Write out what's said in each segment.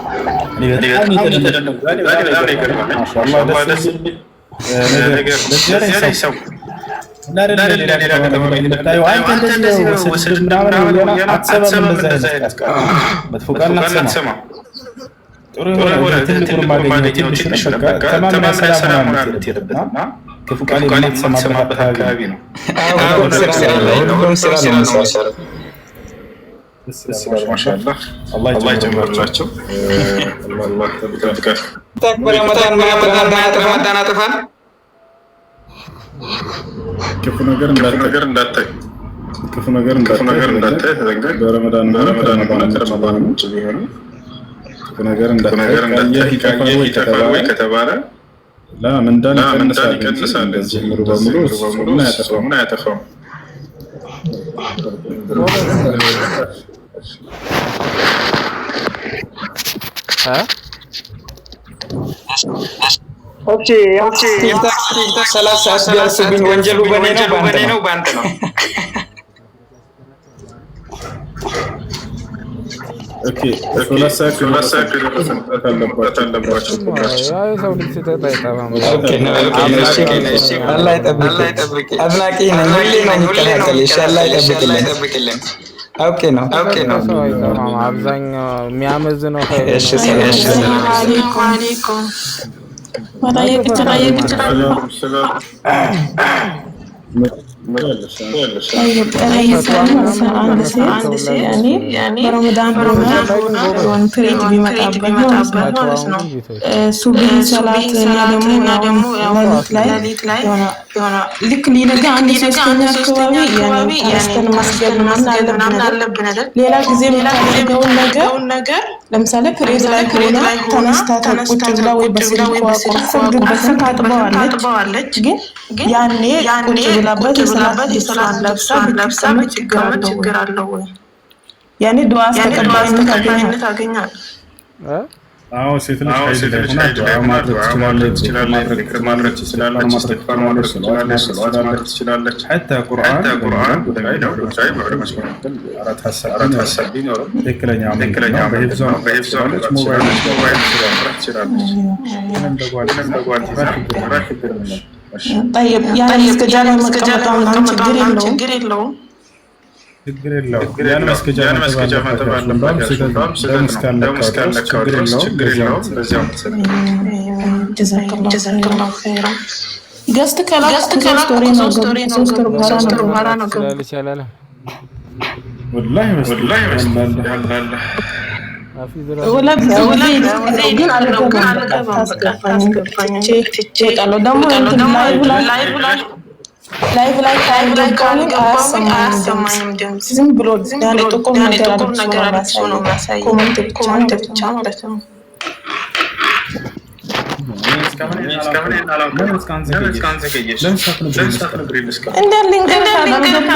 በጣም የተደነቁ ዛሬ በጣም ይገርማል። ማሻአላህ ደስ ነገር ለዚህ ላይ ሰው ሌላ ከተማ የምታየው አንተ እንደዚህ ነው ወስድ ምናምን ሆነ አትሰማም። እንደዛ አይነት ቃል መጥፎ ቃል አትሰማም። ጥሩ የሆነ ትልቁን ማግኘት ትንሽ በቃ ተማምና ሰላም ነው የምትሄድበትና ክፉ ቃል የማትሰማበት አካባቢ ነው። ማሻአላህ አላህ ይጨምርላቸው። አላህ ተብቀር ተክበር ረመዳን አጥፋን ክፉ ነገር እንዳታይ ክፉ ነገር እንዳታይ ተዘንገር በረመዳን ውጭ ቢሆን ክፉ ነገር እንዳታይ ይጠፋል ወይ ከተባለ ምንዳን ይቀንሳል። እዚህ ሙሉ በሙሉ ምን አያጠፋውም። ኦኬ ቲክቶክ 30 ሰዓት ቢያልፍብኝ ወንጀሉ በኔ ነው ባንተ ነው። ኦኬ 30 ሰዓት አለባቸው። ሰው ልጅ ሲጠጣ አይጠፋም። አላህ ይጠብቅ። አድናቂ ነኝ ሁሌ ነው የሚከታተልሽ። አላህ ይጠብቅልን። ኦኬ ነው አብዛኛው የሚያመዝነው ሰላም አለይኩም በረመዳን ፕሬድ ቢመጣበት ማለት ነው ሱብሂ ሰላት እና ደግሞ ሌሊት ላይ ልክ ሊነጋ አንድ ሶስተኛ አካባቢ ያስተን ማስገብ ምናምን አለብን አይደል? ሌላ ጊዜ የምታደርገውን ነገር ለምሳሌ ፕሬድ ላይ ከሆነ ተነስታ ቁጭ ብላ ወይ በስልኳ ቆርቆርበትን ታጥበዋለች። ግን ያኔ ቁጭ ብላበት የሰላት ለብሳ ችግር አለው ወይ? ያኔ ዱዓ ተቀባይነት አገኛል። አዎ ሴት ልጅ ሆና ዱዓ ማድረግ ትችላለች። ሐታ ቁርአን ጉዳይ ነው አራት ሐሳብ ቢኖርም ትክክለኛ በሂፍዟ ሞባይል ትችላለች። طيب يعني مسكجاله مقامه ችግር የለውም። ያን መስገጃ ማተባለም ችግር የለውም። በዚያው ጀዛከላሁ ኸይራ ገስት ከላስቶሪ ነው በኋላ ነው ይችላል። ወላሂ መስላል ወላ ግን አልገባም ላይቭ ላይ አያሰማኝም ድምፅ ዝም ብሎ ያለ ጥቁም ነገር አድርጎ ነው የሚያሳየው። ኮመንት ብቻ ማለት ነው።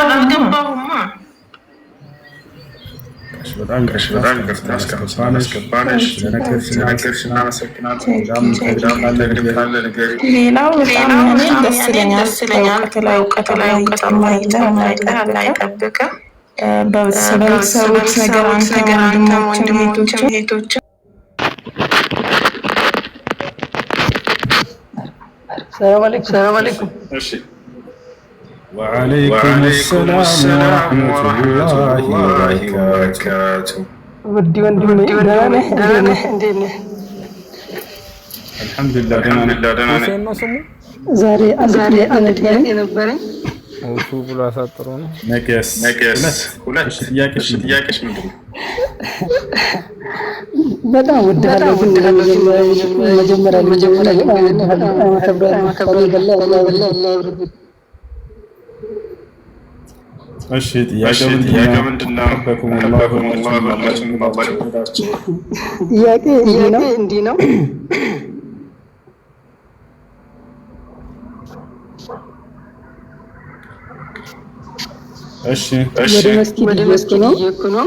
አልገባሁማ በጣም አስገባነሽ ለነገርሽ እናመሰግናለን። ሌላው በጣም ደስ ይለኛል። እውቀት ላይ አላህ ይጠብቅ። በሰሩት ነገር አንተ ወንድሞችም እህቶችም ሰላም አለይኩም። እሺ وعليكم السلام ورحمة الله وبركاته. ودي الحمد لله دهنا ዛሬ የነበረኝ እሱ ብሎ አሳጥሮ ነው። ነቀስ ሁለት ጥያቄሽ ምንድን ነው? በጣም ወዳለው መጀመሪያ እሺ ጥያቄው ምንድነው? ጥያቄ እንዲህ ነው። እሺ ወደ መስጊድ እየሄድኩ ነው።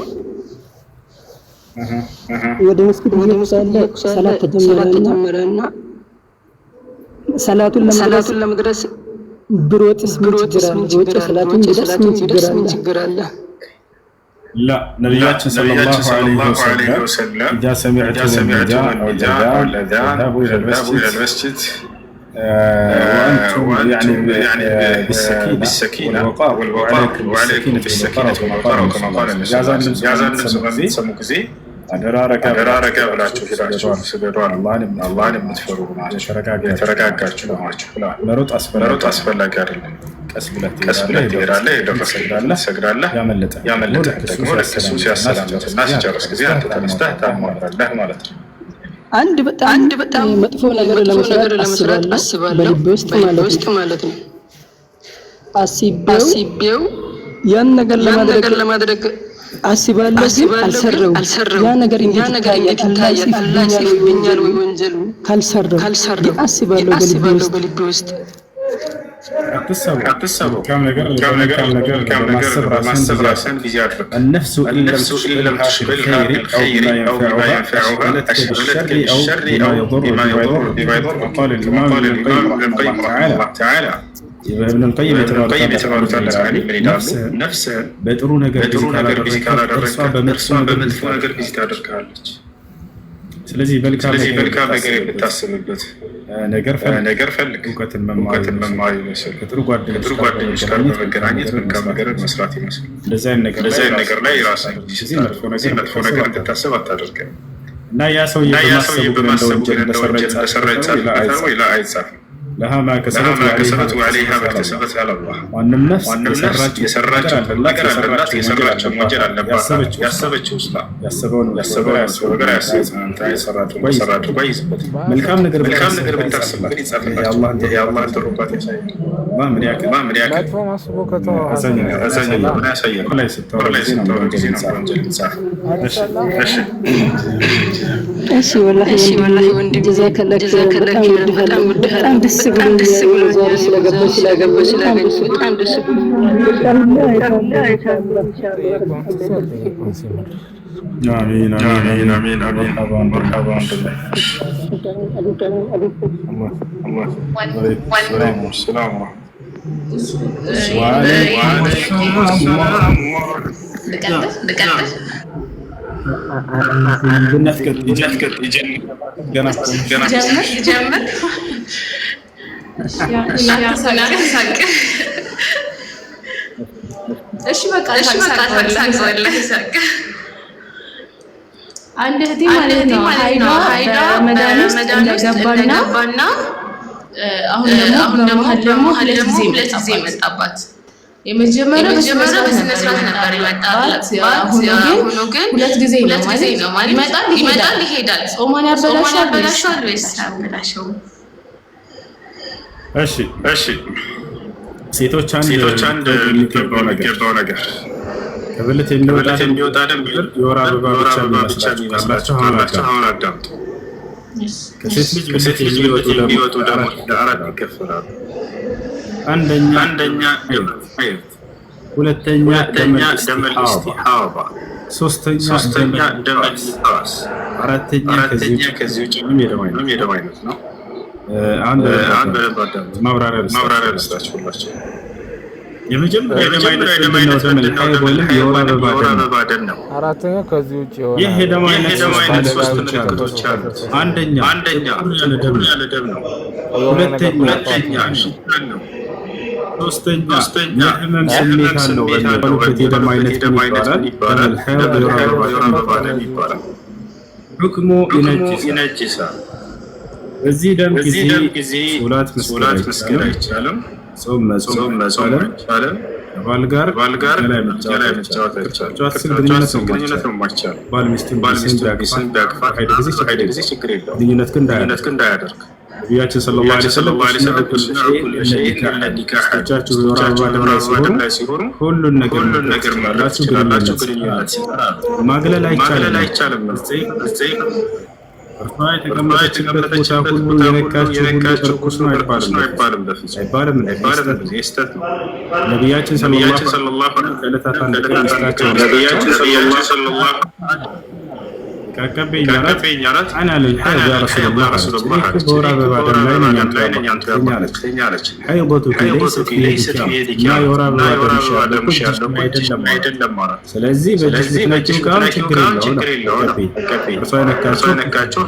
ወደ መስጊድ እየሄድኩ ሰላት ተጀመረና ሰላቱን ለመድረስ ብሮጥስ ምን ችግር አለ? ሰላቱን ምን ችግር አለ? لا نبياتنا صلى الله عليه وسلم إذا سمعتم النداء أو الأذان فاذهبوا إلى المسجد وأنتم يعني بالسكينة والوقار وعليكم بالسكينة والوقار كما قال النبي صلى الله عليه وسلم አደራረጋ ብላችሁ ሄዳችሁ ስገዱ አላህን የምትፈሩ የተረጋጋችሁ ናችሁ ብለዋል። መሮጥ አስፈላጊ አይደለም። ቀስ ብለህ ትሄዳለህ፣ የደረሰልህ ትሰግዳለህ፣ ያመለጠህ ደግሞ ለእሱ ሲያሰላምትና ሲጨርስ ጊዜ አንተ ተነስተህ ታሟላለህ ማለት ነው። አንድ በጣም መጥፎ ነገር ለመስራት አስባለሁ በልቤ ውስጥ ማለት ነው። አስቤው ያን ነገር ለማድረግ አስባለሁ ግን አልሰራው። ያ ነገር እንዲታይ አላህ ሲፈኛል ወይ ወንጀሉ ካልሰራው አስባለሁ በልቤ ውስጥ አትሰቡ ከም ነገር ማሰብ ራስን ጊዜ አድርግ። النفس إن لم تشغل بالخير أو بما ينفعها أشغلتك بالشر أو بما يضر. وقال الإمام ابن القيم رحمه الله تعالى ابن القيم የተባሉት ነፍስህን በጥሩ ነገር ጊዜ ካላደረግህ እርሷ በመጥፎ ነገር ጊዜ ታደርግሃለች። ስለዚህ መልካም ነገር የምታስብበት ነገር ፈልግ። እውቀትን መማር ይመስል ከጥሩ ጓደኞች ጋር በመገናኘት መልካም ነገርን መስራት ይመስል እንደዚህ አይነት ነገር ላይ ራስህን መጥፎ ነገር እንድታስብ አታደርግም። እና ያ ሰውዬ በማሰቡ እንደ ወንጀል እንደሰራ ይጻፍበታል ወይ አይጻፍም? لها ما كسبت وعليها ما اكتسبت على الله. وأنم نفس يسرج ነገር አለላት የሰራችው ወንጀል አለባት ያሰበችው ስላ ያሰበውን የሰራችው ባይዝበት መልካም ነገር ብታስብ ግን ይጻፍላል። የአላህ ተሩባት ያሳያል። ምን ያክል ምን ያሳያል ላይ ስተወር ጊዜ ነው ወንጀል ይጻፍ። እሺ ወላሂ ወንድም ጀዛከላህ በጣም በጣም ደስ ብሎኛል። ዛሬ ስለገባሽ በጣም ደስ ብሎኛል። آمين مرحبا وعليكم السلام እሺ በቃ አንድ እህቴ ማለት ነው ሀይዳ መዳን ውስጥ እንደገባና አሁን ደግሞ ሁለት ጊዜ መጣባት። የመጀመሪያው በስነ ስርዓት ነበር የመጣላት። አሁን ግን ሁለት ጊዜ ነው ማለት ይመጣል ይሄዳል። ጾማን ያበላሻል ወይስ ያበላሻው? እሺ ሴቶች አንድ የሚገባው ነገር ከብልት የሚወጣ ደም የወር አበባ ብቻ የሚመስላቸው አሁን አዳምጡ። ከሴት ልጅ የሚወጡ ደሞች ለአራት ይከፈላሉ። አንደኛ ሐይድ፣ ሁለተኛ ደመል ኢስቲሃባ፣ ሶስተኛ ደመል ኒፋስ፣ አራተኛ ከዚህ ውጭ ምንም የደም አይነት ነው። አንድ ማብራሪያ ልስጣችሁ ሁላችሁ። የመጀመሪያ የደም አይነት የወር አበባ ደም ነው። አራተኛ ከዚህ ውጭ ይህ የደም አይነት ሶስት ምልክቶች አሉት። አንደኛ ያለ ደም ነው። ሁለተኛ ሽታን ነው። ሶስተኛ የህመም ስሜት አለው። በሚባሉበት የደም አይነት ይባላል የወር አበባ ደም ይባላል። ሁክሙ ይነጅሳል። በዚህ ደም ጊዜ ሶላት መስገድ አይቻልም። ጾም መጾም አይቻልም። ከባል ጋር ላይ መጫወት አይቻልም። ግንኙነት ነው የማይቻለው። ባል ሚስቱን ቢያቅፋ ሀይድ ጊዜ ችግር የለውም። ግንኙነት ግን እንዳያደርግ ነቢያችን ሰለላሁ ዐለይሂ ወሰለም ሚስቶቻችሁ የወር አበባ ደም ላይ ሲሆኑ ሁሉን ነገር ማላችሁ ግንኙነት ማግለል አይቻልም። እርሷ የተቀመጠችበት ቦታ ሁሉ የነካችው ሁሉ እርኩስ ነው አይባልም። አይባልም። ስህተት ነው። ነቢያችን ሰለላሁ ዐለይሂ ወሰለም ከዕለታት አንድ ቀን ሚስታቸው ቀቀበኝ አላት አና ለልሐይድ ያ ረሱላህ በወር አበባ ደም ላይ ነኝ አለች። ሐይበቱኪ ለይሰት ፊየዲኪ ያ የወር አበባ ደምሽ ያለው አይደለም ማለት ስለዚህ በእጅ ብትነኪው ቃል ችግር የለውም ቀቀበኝ እርሷ የነካቸው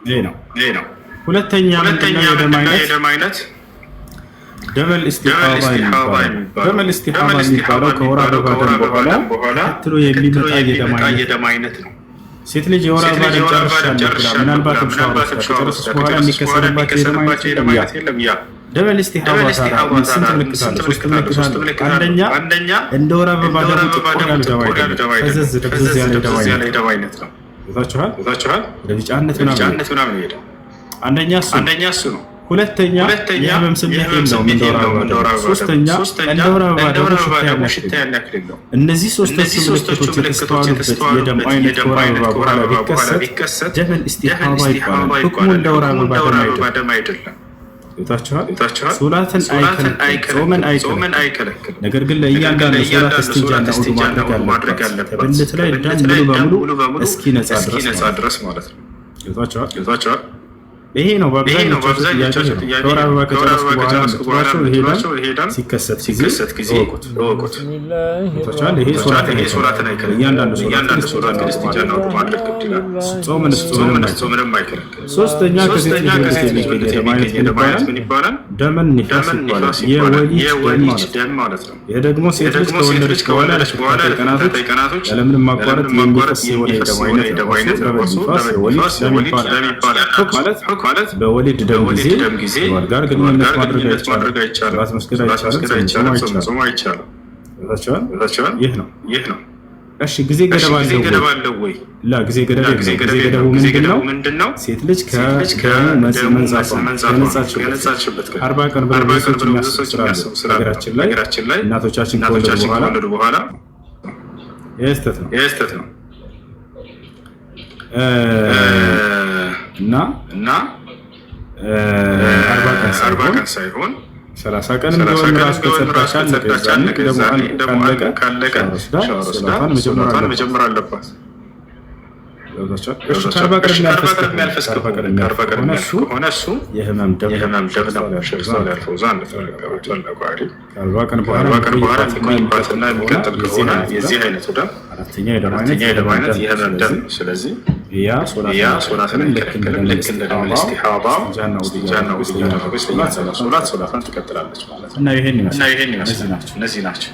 ይሄ ነው። ሁለተኛ የደም አይነት ደመል ኢስቲሃባ የሚባለው ከወር አበባ ደም በኋላ ተከትሎ የሚመጣ የደም አይነት ነው። ሴት ልጅ የወር አበባ ደም ጨርሻለሁ ብላ ምናልባትም ሻወር ከጨረሰች በኋላ የሚከሰትባት የደም አይነት የለም። ያ ደመል ኢስቲሃባ ስንት ምልክት አለ? ሶስት ምልክት አለ። አንደኛ እንደ ወር አበባ ደም ጥቁር ያለ ደም አይነት ፈዘዝ ደብዘዝ ያለ ደም አይነት ነው። ይታችኋል ወደ ቢጫነት ምናምን ይሄዳል። አንደኛ እሱ ነው። ሁለተኛ የህመም ስሜት የለውም እንደ ወር አበባ። ሶስተኛ እንደ ወር አበባ ደግሞ ሽታ ያናክል የለውም። እነዚህ ሶስት ምልክቶች የተስተዋሉበት የደም አይነት ከወር አበባ በኋላ ቢከሰት ደመል ኢስቲሃባ ይባላል። ሁክሙ እንደ ወር አበባ ደም አይደለም። ይታችኋል ሶላትን አይከለክልም፣ ጾምን አይከለክልም። ነገር ግን ለእያንዳንዱ ሶላት እስቲንጃና ውዱ ማድረግ አለበት። ብልት ላይ ደም ሙሉ በሙሉ እስኪነጻ ድረስ ማለት ነው። ይታችኋል ይሄ ነው በአብዛኞቻችሁ ጥያቄ። ከወር አበባ ከጨረስኩ በኋላ ይሄዳል። ሲከሰት ጊዜ እወቁት። ይሄ ሶላትን አይከለክልም። እያንዳንዱ ሶላት ግን እስቲንጃና ውዱ ማድረግ ግድ ይላል። ጾምንም አይከለክልም። ሶስተኛ ከሴት ልጅ የሚገኝ የደም አይነት ምን ይባላል? ደመን ኒፋስ ይባላል። የወሊድ ደም ማለት ነው። ይሄ ደግሞ ሴት ልጅ ከወለደች በኋላ ለተከታታይ ቀናቶች ያለምንም ማቋረጥ የሚፈስ የደም አይነት ነው። በኒፋስ ወሊድ ደም ይባላል ማለት በወሊድ ደም ጊዜ ጋር ግንኙነት ማድረግ አይቻልም። ራስ መስገድ አይቻልም። ጾም አይቻልም። ይህ ነው። እሺ ጊዜ ገደብ አለው ወይ? ጊዜ ገደቡ ምንድነው? ሴት ልጅ ከደሙ ከነጻችበት 40 ቀን በላይ ሰዎች የሚያስቡ ስራ ሀገራችን ላይ እናቶቻችን ከወለዱ በኋላ የስተት ነው እና 40 ቀን ሳይሆን 30 ቀን እንደሆነ ራስ ከጸዳቻል ደግሞ ካለቀ ሻወር መጀመር አለባት። ከአርባ ቀን የሚያልፍ ከሆነ እሱ የህመም ደም ያልፈው ዘንድ ከአርባ ቀን በኋላ የሚቆይባትና የሚቀጥል ከሆነ የዚህ አይነቱ ደም አራተኛ የደም አይነት የህመም ደም። ስለዚህ ያ ሶላትን አይከለክልም። ልክ እንደ ደም ኢስቲሃባ እስቲንጃና ውዱ እያደረገች ሶላትን ትቀጥላለች ማለት ነው። እና ይሄን ይመስላል። እነዚህ ናቸው።